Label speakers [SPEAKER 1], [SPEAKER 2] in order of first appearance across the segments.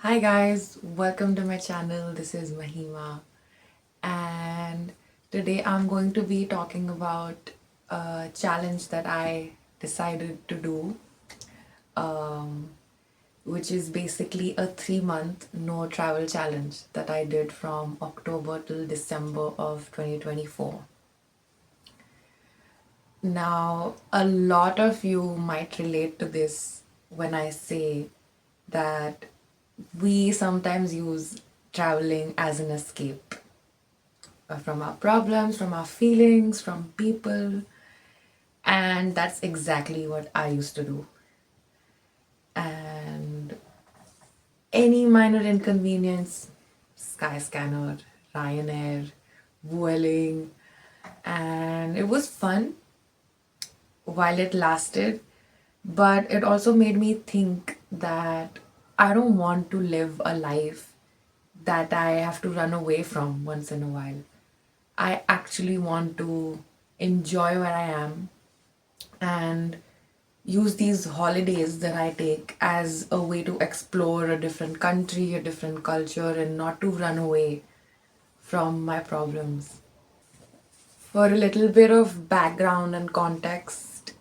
[SPEAKER 1] Hi guys, welcome to my channel. This is Mahima, and today I'm going to be talking about a challenge that I decided to do, um, which is basically a 3-month no travel challenge that I did from October till December of 2024. Now, a lot of you might relate to this when I say that we sometimes use traveling as an escape from our problems, from our feelings, from people, and that's exactly what I used to do. And any minor inconvenience, Skyscanner, Ryanair, Vueling, and it was fun while it lasted, but it also made me think that I don't want to live a life that I have to run away from once in a while. I actually want to enjoy where I am and use these holidays that I take as a way to explore a different country, a different culture, and not to run away from my problems. For a little bit of background and context,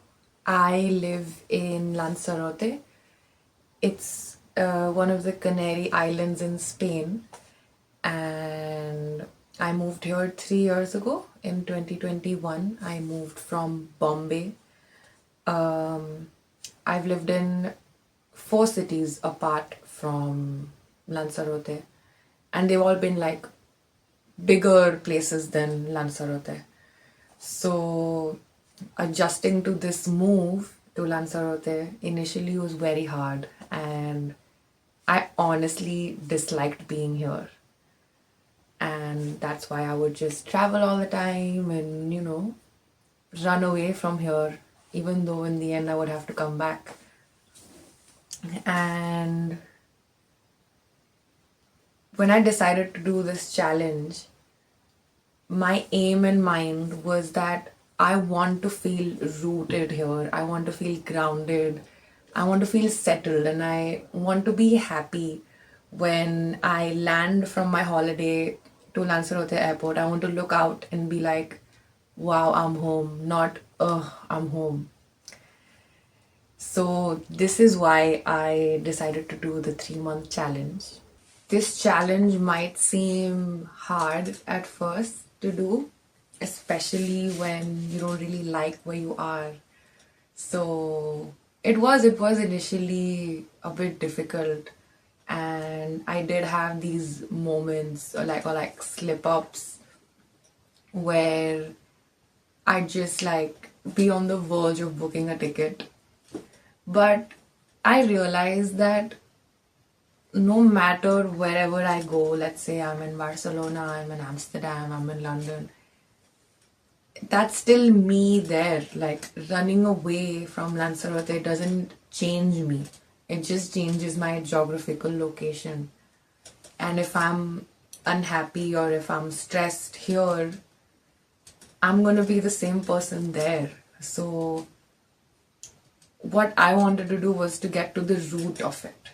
[SPEAKER 1] I live in Lanzarote. It's one of the Canary Islands in Spain, and I moved here 3 years ago in 2021. I moved from Bombay. Um, I've lived in 4 cities apart from Lanzarote, and they've all been like bigger places than Lanzarote. So, adjusting to this move to Lanzarote initially was very hard, and I honestly disliked being here. And that's why I would just travel all the time and, run away from here, even though in the end I would have to come back. And when I decided to do this challenge, my aim in mind was that I want to feel rooted here. I want to feel grounded. I want to feel settled, and I want to be happy when I land from my holiday to Lanzarote airport. I want to look out and be like, wow, I'm home, not, I'm home. So, this is why I decided to do the 3-month challenge. This challenge might seem hard at first to do, especially when you don't really like where you are. So it was initially a bit difficult, and I did have these moments or like slip ups where I just like be on the verge of booking a ticket. But I realized that no matter wherever I go, let's say I'm in Barcelona, I'm in Amsterdam, I'm in London, that's still me there. Like running away from Lanzarote doesn't change me, it just changes my geographical location. And if I'm unhappy or if I'm stressed here, I'm gonna be the same person there. So, what I wanted to do was to get to the root of it,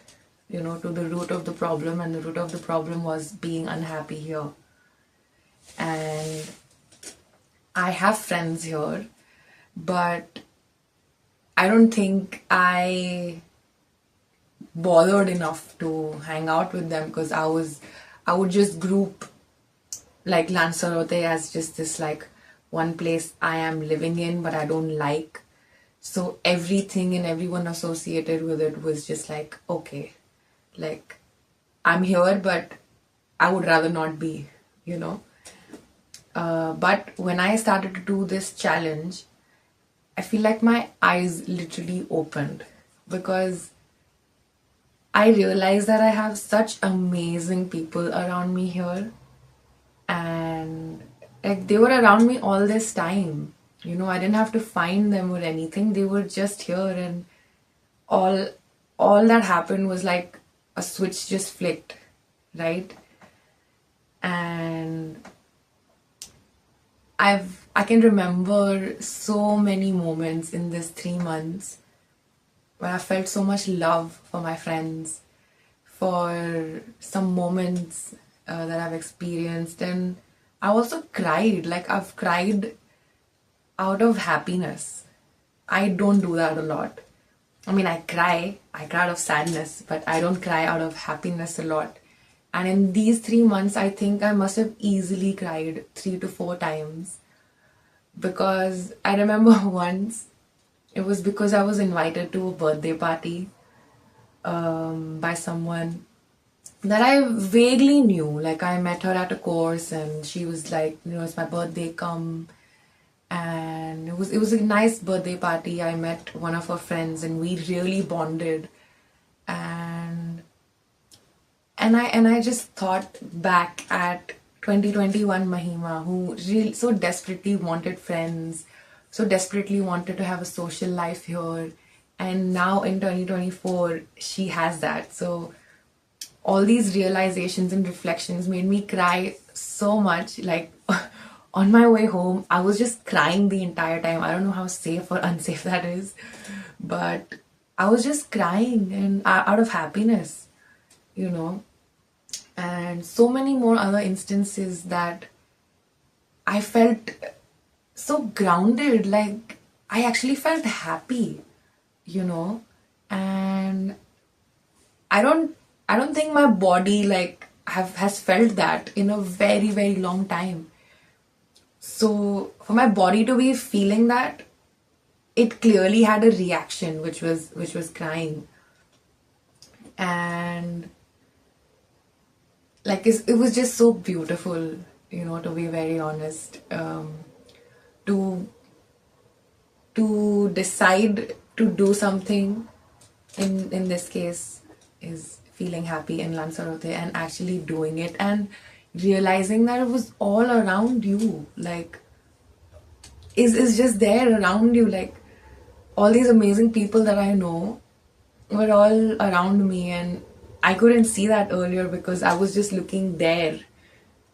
[SPEAKER 1] to the root of the problem, and the root of the problem was being unhappy here. And I have friends here, but I don't think I bothered enough to hang out with them because I would just group like Lanzarote as just this like one place I am living in but I don't like. So everything and everyone associated with it was just like, okay, like I'm here, but I would rather not be, you know. But when I started to do this challenge, I feel like my eyes literally opened because I realized that I have such amazing people around me here, and like they were around me all this time. I didn't have to find them or anything. They were just here, and all all that happened was like a switch just flicked, right? And I can remember so many moments in this 3 months where I felt so much love for my friends, for some moments that I've experienced, and I also cried. Like, I've cried out of happiness. I don't do that a lot. I mean, I cry out of sadness, but I don't cry out of happiness a lot. And in these 3 months, I think I must have easily cried 3 to 4 times, because I remember once it was because I was invited to a birthday party by someone that I vaguely knew. Like, I met her at a course and she was like, it's my birthday, come. And it was a nice birthday party. I met one of her friends and we really bonded. And I just thought back at 2021 Mahima, who really so desperately wanted friends, so desperately wanted to have a social life here. And now in 2024, she has that. So all these realizations and reflections made me cry so much. Like, on my way home, I was just crying the entire time. I don't know how safe or unsafe that is, but I was just crying and out of happiness, you know. And so many more other instances that I felt so grounded. Like, I actually felt happy, and I don't think my body like has felt that in a very, very long time. So for my body to be feeling that, it clearly had a reaction, which was crying. And like, it was just so beautiful, to be very honest. To decide to do something, in this case, is feeling happy in Lanzarote and actually doing it and realizing that it was all around you, like, is just there around you. Like, all these amazing people that I know were all around me, and I couldn't see that earlier because I was just looking there,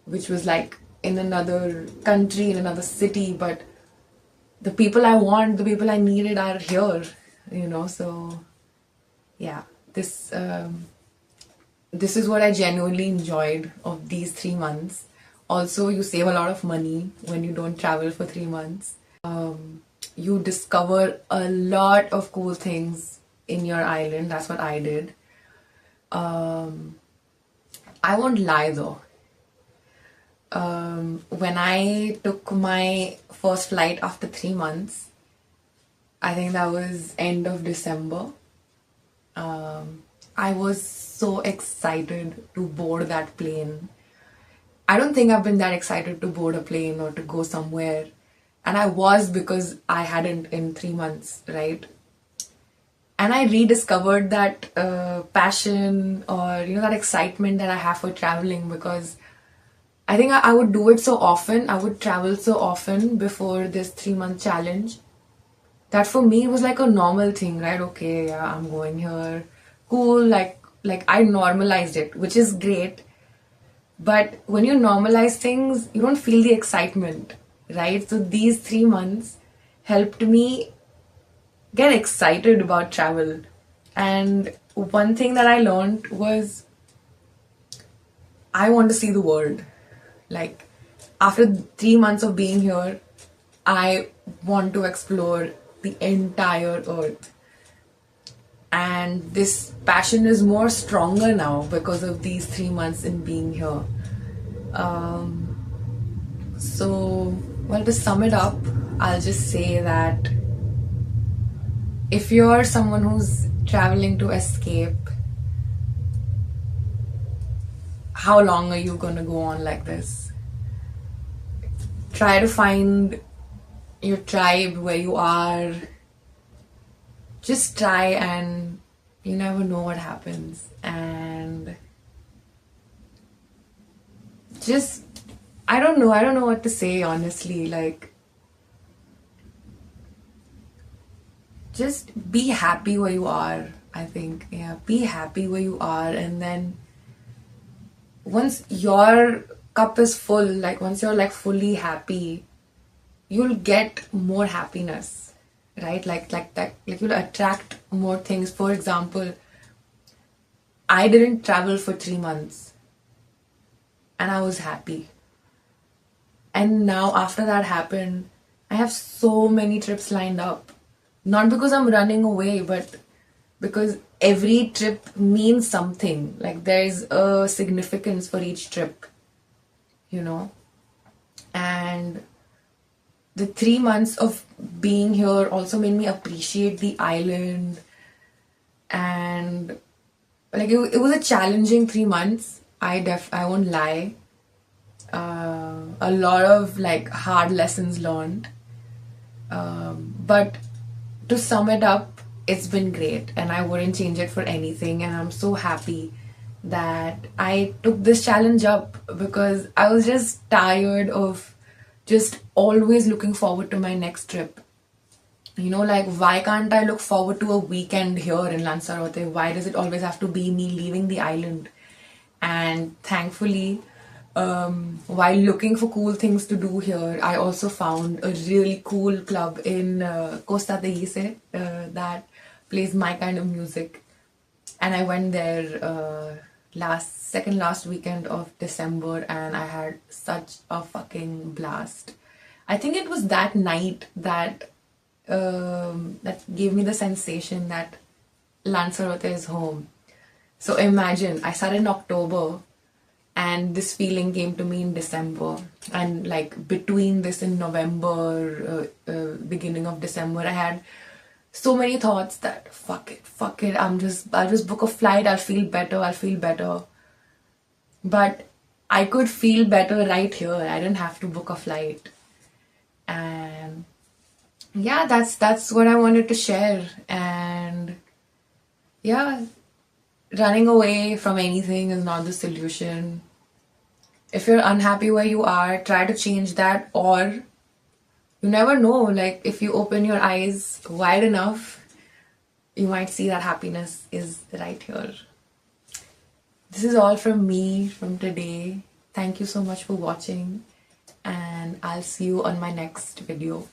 [SPEAKER 1] which was like in another country, in another city. But the people I want, the people I needed are here, so yeah, this is what I genuinely enjoyed of these 3 months. Also, you save a lot of money when you don't travel for 3 months. You discover a lot of cool things in your island. That's what I did. I won't lie though. When I took my first flight after 3 months, I think that was end of December. I was so excited to board that plane. I don't think I've been that excited to board a plane or to go somewhere. And I was, because I hadn't in 3 months, right? And I rediscovered that passion, or, that excitement that I have for traveling, because I think I would do it so often. I would travel so often before this 3-month challenge that for me it was like a normal thing, right? Okay, yeah, I'm going here. Cool, like I normalized it, which is great. But when you normalize things, you don't feel the excitement, right? So these 3 months helped me get excited about travel. And one thing that I learned was, I want to see the world. Like, after 3 months of being here, I want to explore the entire earth. And this passion is more stronger now because of these 3 months in being here. Well, to sum it up, I'll just say that if you're someone who's traveling to escape, how long are you going to go on like this? Try to find your tribe where you are. Just try, and you never know what happens. And just, I don't know what to say, honestly. Like, just be happy where you are, I think. Yeah, be happy where you are. And then once your cup is full, like once you're like fully happy, you'll get more happiness, right? Like that, like you'll attract more things. For example, I didn't travel for 3 months and I was happy. And now, after that happened, I have so many trips lined up. Not because I'm running away, but because every trip means something. Like, there's a significance for each trip, you know? And the 3 months of being here also made me appreciate the island. And like, it was a challenging 3 months. I won't lie. A lot of like hard lessons learned. But to sum it up, it's been great and I wouldn't change it for anything. And I'm so happy that I took this challenge up because I was just tired of just always looking forward to my next trip. You know, like, why can't I look forward to a weekend here in Lanzarote? Why does it always have to be me leaving the island? And thankfully, while looking for cool things to do here, I also found a really cool club in Costa de Ise that plays my kind of music. And I went there last weekend of December, and I had such a fucking blast. I think it was that night that that gave me the sensation that Lanzarote is home. So imagine, I started in October and this feeling came to me in December. And like between this in November, beginning of December, I had so many thoughts that fuck it, I'll just book a flight, I'll feel better. But I could feel better right here. I didn't have to book a flight. And yeah, that's what I wanted to share. And yeah, running away from anything is not the solution. If you're unhappy where you are, try to change that, or you never know, like, if you open your eyes wide enough, you might see that happiness is right here. This is all from me from today. Thank you so much for watching, and I'll see you on my next video.